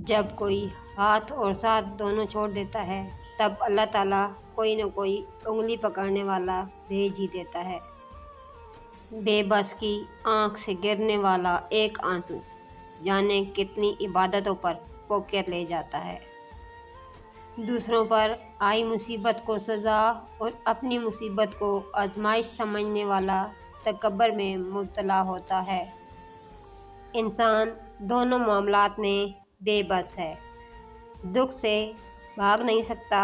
جب کوئی ہاتھ اور ساتھ دونوں چھوڑ دیتا ہے تب اللہ تعالیٰ کوئی نہ کوئی انگلی پکڑنے والا بھیج ہی دیتا ہے۔ بے بس کی آنکھ سے گرنے والا ایک آنسو جانے کتنی عبادتوں پر پوکر لے جاتا ہے۔ دوسروں پر آئی مصیبت کو سزا اور اپنی مصیبت کو آزمائش سمجھنے والا تکبر میں مبتلا ہوتا ہے۔ انسان دونوں معاملات میں بے بس ہے، دکھ سے بھاگ نہیں سکتا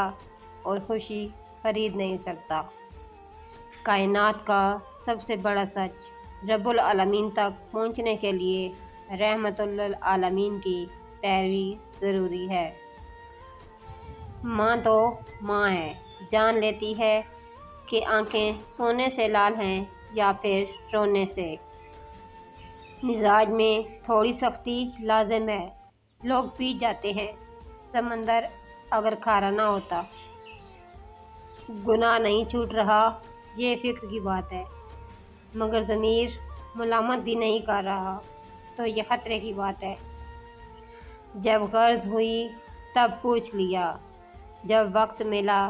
اور خوشی خرید نہیں سکتا۔ کائنات کا سب سے بڑا سچ رب العالمین تک پہنچنے کے لیے رحمت للعالمین کی پیروی ضروری ہے۔ ماں تو ماں ہے، جان لیتی ہے کہ آنکھیں سونے سے لال ہیں یا پھر رونے سے۔ مزاج میں تھوڑی سختی لازم ہے، لوگ پی جاتے ہیں، سمندر اگر کھارا نہ ہوتا۔ گناہ نہیں چھوٹ رہا یہ فکر کی بات ہے، مگر ضمیر ملامت بھی نہیں کر رہا تو یہ خطرے کی بات ہے۔ جب غرض ہوئی تب پوچھ لیا، جب وقت ملا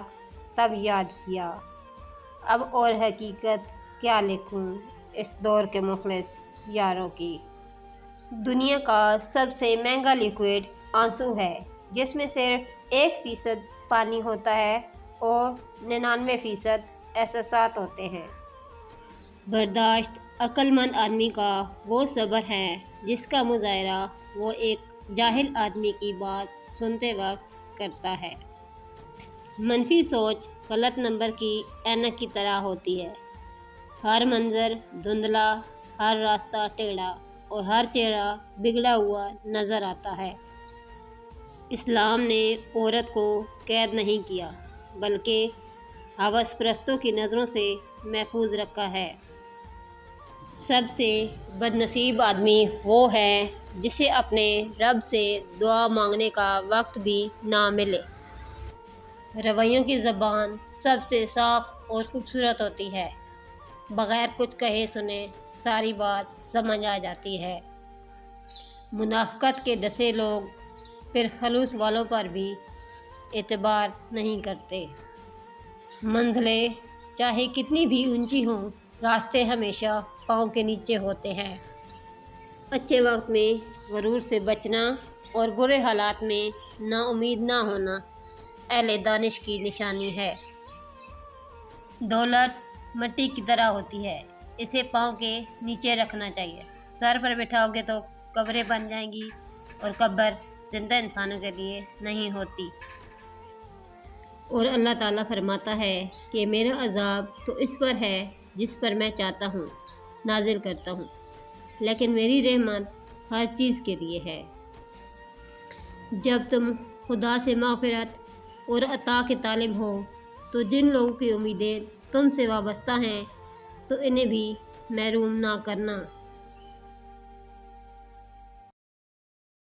تب یاد کیا، اب اور حقیقت کیا لکھوں اس دور کے مخلص یاروں کی۔ دنیا کا سب سے مہنگا لیکوئڈ آنسو ہے، جس میں صرف 1% پانی ہوتا ہے اور 99% احساسات ہوتے ہیں۔ برداشت عقل مند آدمی کا وہ صبر ہے جس کا مظاہرہ وہ ایک جاہل آدمی کی بات سنتے وقت کرتا ہے۔ منفی سوچ غلط نمبر کی اینک کی طرح ہوتی ہے، ہر منظر دھندلا، ہر راستہ ٹیڑھا اور ہر چہرہ بگڑا ہوا نظر آتا ہے۔ اسلام نے عورت کو قید نہیں کیا بلکہ ہوس پرستوں کی نظروں سے محفوظ رکھا ہے۔ سب سے بد نصیب آدمی وہ ہے جسے اپنے رب سے دعا مانگنے کا وقت بھی نہ ملے۔ رویوں کی زبان سب سے صاف اور خوبصورت ہوتی ہے، بغیر کچھ کہے سنے ساری بات سمجھ آ جاتی ہے۔ منافقت کے ڈسے لوگ پھر خلوص والوں پر بھی اعتبار نہیں کرتے۔ منزلیں چاہے کتنی بھی اونچی ہوں، راستے ہمیشہ پاؤں کے نیچے ہوتے ہیں۔ اچھے وقت میں غرور سے بچنا اور برے حالات میں نا امید نہ ہونا اہل دانش کی نشانی ہے۔ دولت مٹی کی طرح ہوتی ہے، اسے پاؤں کے نیچے رکھنا چاہیے، سر پر بٹھاؤ گے تو قبریں بن جائیں گی اور قبر زندہ انسانوں کے لیے نہیں ہوتی۔ اور اللہ تعالیٰ فرماتا ہے کہ میرا عذاب تو اس پر ہے جس پر میں چاہتا ہوں نازل کرتا ہوں، لیکن میری رحمت ہر چیز کے لیے ہے۔ جب تم خدا سے مغفرت اور عطا کے طالب ہو تو جن لوگوں کی امیدیں تم سے وابستہ ہیں تو انہیں بھی محروم نہ کرنا۔